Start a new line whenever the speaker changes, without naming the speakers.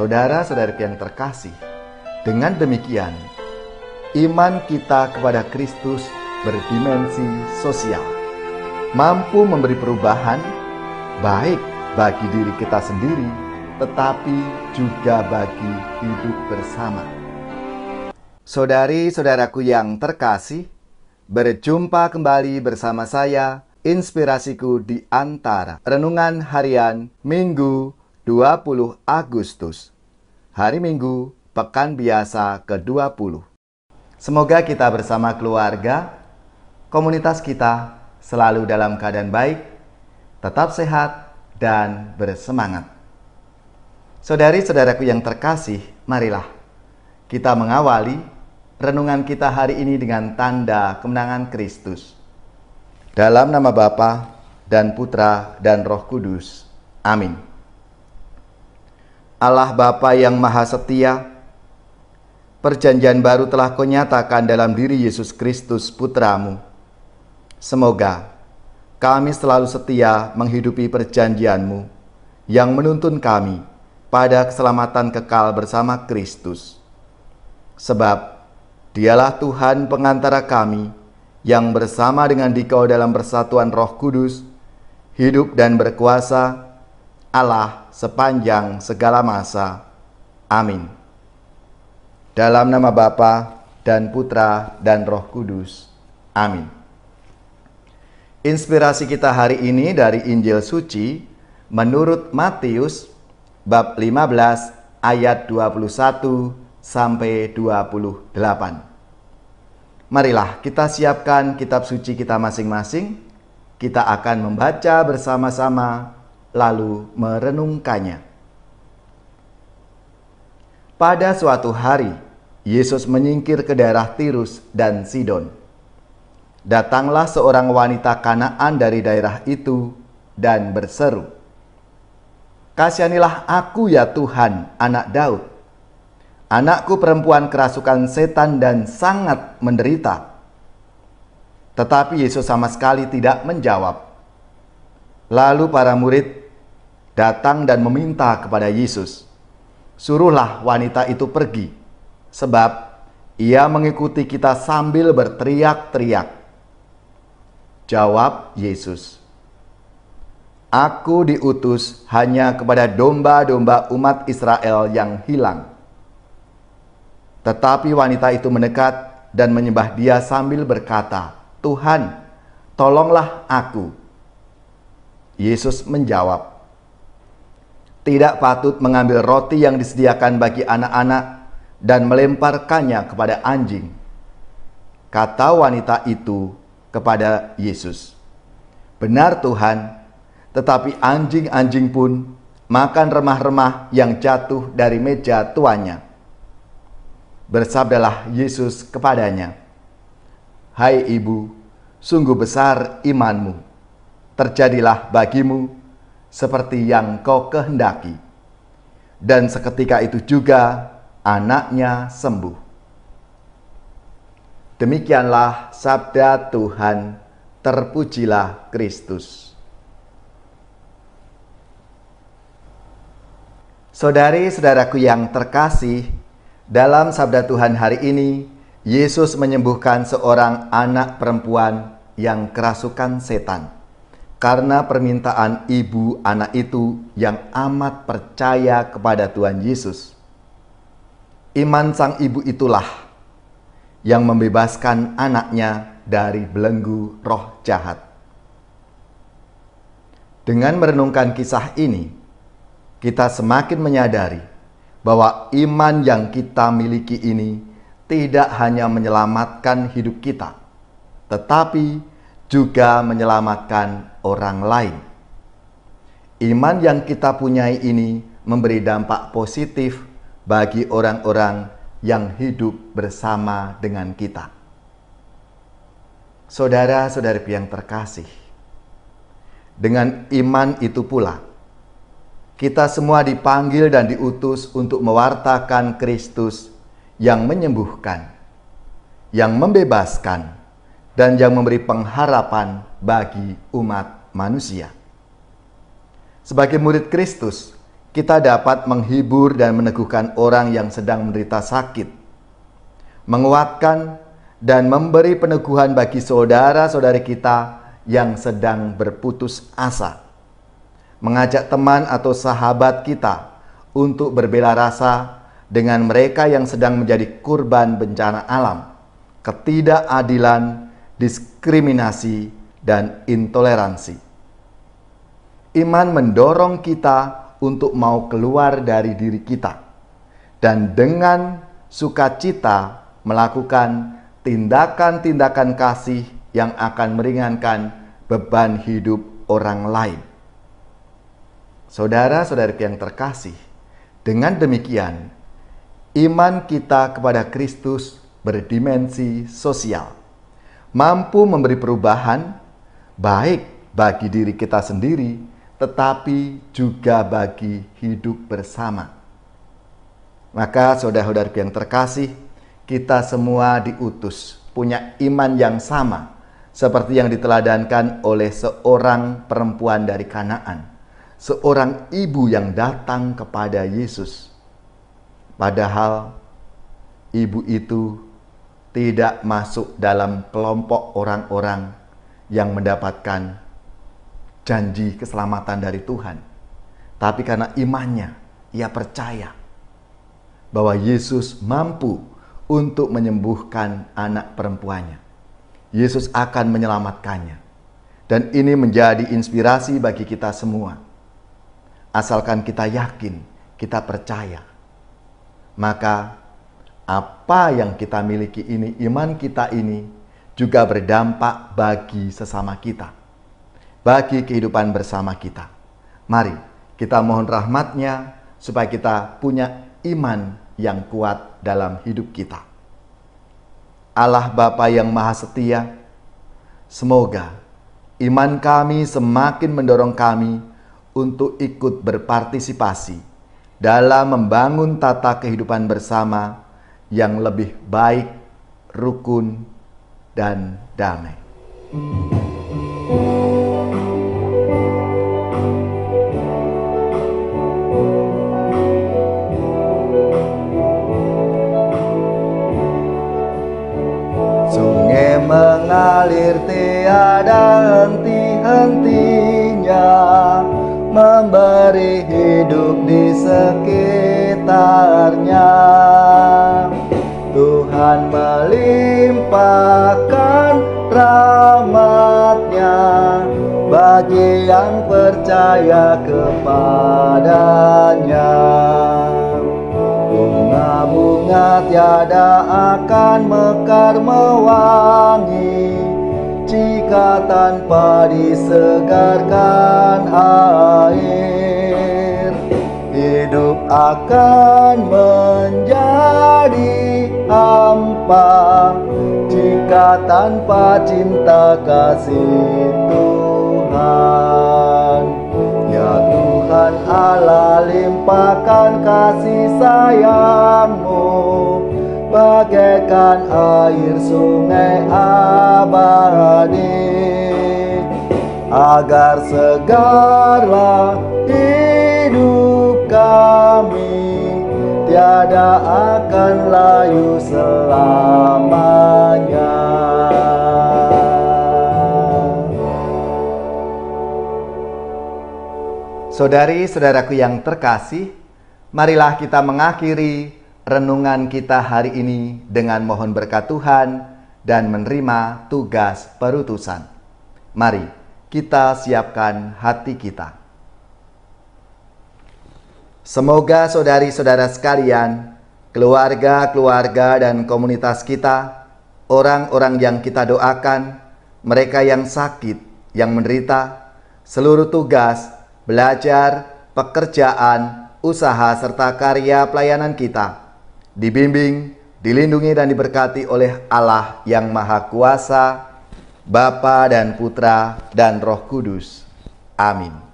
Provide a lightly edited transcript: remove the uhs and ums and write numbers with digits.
Saudara-saudaraku yang terkasih, dengan demikian, iman kita kepada Kristus berdimensi sosial, mampu memberi perubahan baik bagi diri kita sendiri, tetapi juga bagi hidup bersama. Saudari-saudaraku yang terkasih, berjumpa kembali bersama saya, Inspirasiku di Antara, Renungan Harian Minggu 20 Agustus, hari Minggu, Pekan Biasa ke-20. Semoga kita bersama keluarga, komunitas kita selalu dalam keadaan baik, tetap sehat, dan bersemangat. Saudari-saudaraku yang terkasih, marilah kita mengawali renungan kita hari ini dengan tanda kemenangan Kristus. Dalam nama Bapa dan Putra dan Roh Kudus. Amin. Allah Bapa yang Maha Setia, perjanjian baru telah Kau nyatakan dalam diri Yesus Kristus Putra-Mu. Semoga kami selalu setia menghidupi perjanjian-Mu yang menuntun kami pada keselamatan kekal bersama Kristus. Sebab Dialah Tuhan pengantara kami yang bersama dengan Dikau dalam persatuan Roh Kudus, hidup dan berkuasa, Allah sepanjang segala masa. Amin. Dalam nama Bapa dan Putra dan Roh Kudus. Amin. Inspirasi kita hari ini dari Injil Suci menurut Matius bab 15 ayat 21 sampai 28. Marilah kita siapkan kitab suci kita masing-masing. Kita akan membaca bersama-sama lalu merenungkannya. Pada suatu hari, Yesus menyingkir ke daerah Tirus dan Sidon. Datanglah seorang wanita Kanaan dari daerah itu dan berseru, "Kasihanilah aku ya Tuhan, anak Daud. Anakku perempuan kerasukan setan dan sangat menderita." Tetapi Yesus sama sekali tidak menjawab. Lalu para murid datang dan meminta kepada Yesus, "Suruhlah wanita itu pergi, sebab ia mengikuti kita sambil berteriak-teriak." Jawab Yesus, "Aku diutus hanya kepada domba-domba umat Israel yang hilang." Tetapi wanita itu mendekat dan menyembah Dia sambil berkata, "Tuhan, tolonglah aku." Yesus menjawab, "Tidak patut mengambil roti yang disediakan bagi anak-anak dan melemparkannya kepada anjing." Kata wanita itu kepada Yesus, "Benar Tuhan, tetapi anjing-anjing pun makan remah-remah yang jatuh dari meja tuannya." Bersabdalah Yesus kepadanya, "Hai ibu, sungguh besar imanmu. Terjadilah bagimu seperti yang kau kehendaki." Dan seketika itu juga anaknya sembuh. Demikianlah sabda Tuhan. Terpujilah Kristus. Saudari-saudaraku yang terkasih, dalam sabda Tuhan hari ini, Yesus menyembuhkan seorang anak perempuan yang kerasukan setan karena permintaan ibu anak itu yang amat percaya kepada Tuhan Yesus. Iman sang ibu itulah yang membebaskan anaknya dari belenggu roh jahat. Dengan merenungkan kisah ini, kita semakin menyadari bahwa iman yang kita miliki ini tidak hanya menyelamatkan hidup kita, tetapi juga menyelamatkan orang lain. Iman yang kita punyai ini memberi dampak positif bagi orang-orang yang hidup bersama dengan kita. Saudara-saudari yang terkasih, dengan iman itu pula kita semua dipanggil dan diutus untuk mewartakan Kristus yang menyembuhkan, yang membebaskan, dan yang memberi pengharapan bagi umat manusia. Sebagai murid Kristus, kita dapat menghibur dan meneguhkan orang yang sedang menderita sakit, menguatkan dan memberi peneguhan bagi saudara-saudari kita yang sedang berputus asa, mengajak teman atau sahabat kita untuk berbela rasa dengan mereka yang sedang menjadi korban bencana alam, ketidakadilan, diskriminasi, dan intoleransi. Iman mendorong kita untuk mau keluar dari diri kita dan dengan sukacita melakukan tindakan-tindakan kasih yang akan meringankan beban hidup orang lain. Saudara-saudariku yang terkasih, dengan demikian iman kita kepada Kristus berdimensi sosial, mampu memberi perubahan baik bagi diri kita sendiri, tetapi juga bagi hidup bersama. Maka saudara-saudariku yang terkasih, kita semua diutus punya iman yang sama seperti yang diteladankan oleh seorang perempuan dari Kanaan, seorang ibu yang datang kepada Yesus. Padahal ibu itu tidak masuk dalam kelompok orang-orang yang mendapatkan janji keselamatan dari Tuhan. Tapi karena imannya, ia percaya bahwa Yesus mampu untuk menyembuhkan anak perempuannya. Yesus akan menyelamatkannya. Dan ini menjadi inspirasi bagi kita semua. Asalkan kita yakin, kita percaya, maka apa yang kita miliki ini, iman kita ini juga berdampak bagi sesama kita, bagi kehidupan bersama kita. Mari kita mohon rahmat-Nya supaya kita punya iman yang kuat dalam hidup kita. Allah Bapa yang Maha Setia, semoga iman kami semakin mendorong kami untuk ikut berpartisipasi dalam membangun tata kehidupan bersama yang lebih baik, rukun, dan damai. Sungai mengalir tiada henti-hentinya, memberi hidup di sekitarnya. Tuhan melimpahkan rahmat-Nya bagi yang percaya kepadanya. Bunga-bunga tiada akan mekar mewangi jika tanpa disegarkan air. Hidup akan menjadi hampa jika tanpa cinta kasih Tuhan. Ya Tuhan Allah, limpahkan kasih sayang-Mu bagaikan air sungai abadi, agar segarlah hidup kami, tiada akan layu selamanya. Saudari-saudaraku yang terkasih, marilah kita mengakhiri renungan kita hari ini dengan mohon berkat Tuhan dan menerima tugas perutusan. Mari kita siapkan hati kita. Semoga saudari-saudara sekalian, keluarga-keluarga dan komunitas kita, orang-orang yang kita doakan, mereka yang sakit, yang menderita, seluruh tugas, belajar, pekerjaan, usaha, serta karya pelayanan kita dibimbing, dilindungi dan diberkati oleh Allah yang Maha Kuasa, Bapa dan Putra dan Roh Kudus. Amin.